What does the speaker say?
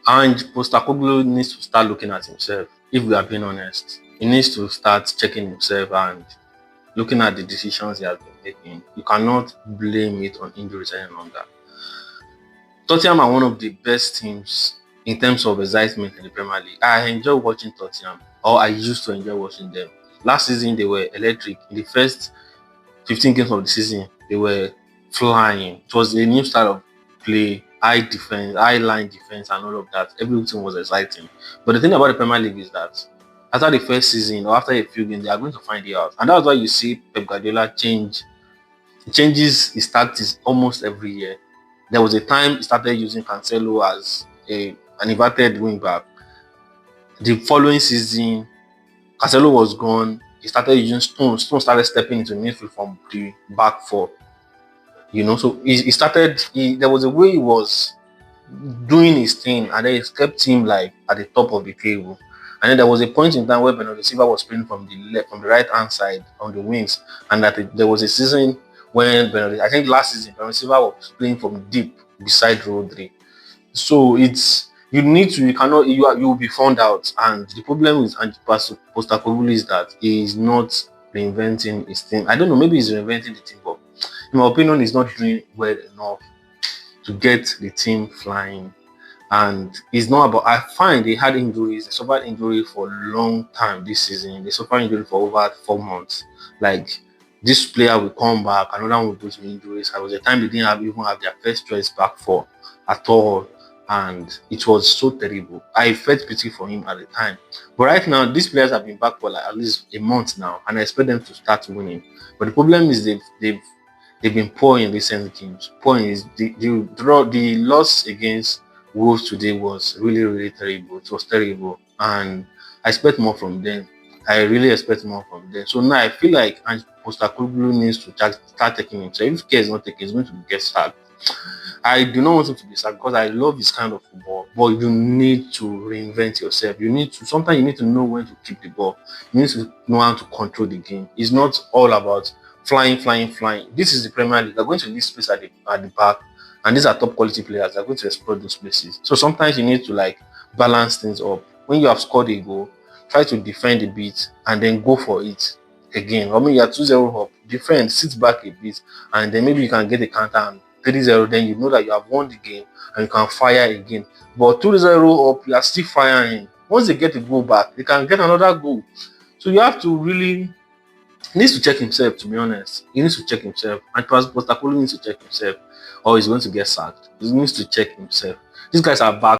And Postecoglou needs to start looking at himself. If we are being honest, he needs to start checking himself and looking at the decisions he has been making. You cannot blame it on injuries any longer. Tottenham are one of the best teams in terms of excitement in the Premier League. I enjoy watching Tottenham, or I used to enjoy watching them. Last season, they were electric. In the first 15 games of the season, they were flying. It was a new style of play, high defense, high line defense, and all of that. Everything was exciting. But the thing about the Premier League is that after the first season or after a few games, they are going to find it out. And that's why you see Pep Guardiola changes his tactics almost every year. There was a time he started using Cancelo as an inverted wing back. The following season, Cancelo was gone. He started using Stone. Stone started stepping into midfield from the back four. So he started. There was a way he was doing his thing, and then it kept him like at the top of the table. And then there was a point in time where Bernardo Silva was playing from the right hand side on the wings, and there was a season when I think last season, Bernardo Silva was playing from deep beside Rodri. So you will be found out. And the problem with Ange Postecoglou is that he is not reinventing his team. I don't know, maybe he's reinventing the team, but in my opinion, he's not doing well enough to get the team flying. And it's not about, I find they had injuries. They suffered injury for a long time this season. They suffered injury for over 4 months. Like, this player will come back, another one will go to injuries. There was a time they didn't even have their first choice back for at all. And it was so terrible. I felt pity for him at the time. But right now, these players have been back for like at least a month now, and I expect them to start winning. But the problem is they've been poor in recent games. Poor is the loss against Wolves today was really, really terrible. It was terrible. And I expect more from them. I really expect more from them. So now I feel like Postecoglou needs to start taking himself. If Care is not taking, he's going to get sacked. I do not want him to be sacked because I love his kind of football. But you need to reinvent yourself. Sometimes you need to know when to keep the ball. You need to know how to control the game. It's not all about flying. This is the Premier League. They're going to leave space at the back. And these are top quality players. They're going to explore those places. So sometimes you need to balance things up. When you have scored a goal, try to defend a bit and then go for it again. I mean, you're 2-0 up, defend, sit back a bit, and then maybe you can get a counter and 3-0. Then you know that you have won the game and you can fire again. But 2-0 up, you are still firing. Once they get the goal back, they can get another goal. So you have to really. He needs to check himself, to be honest. He needs to check himself. And Postecoglou needs to check himself, or he's going to get sacked. He needs to check himself. These guys are back.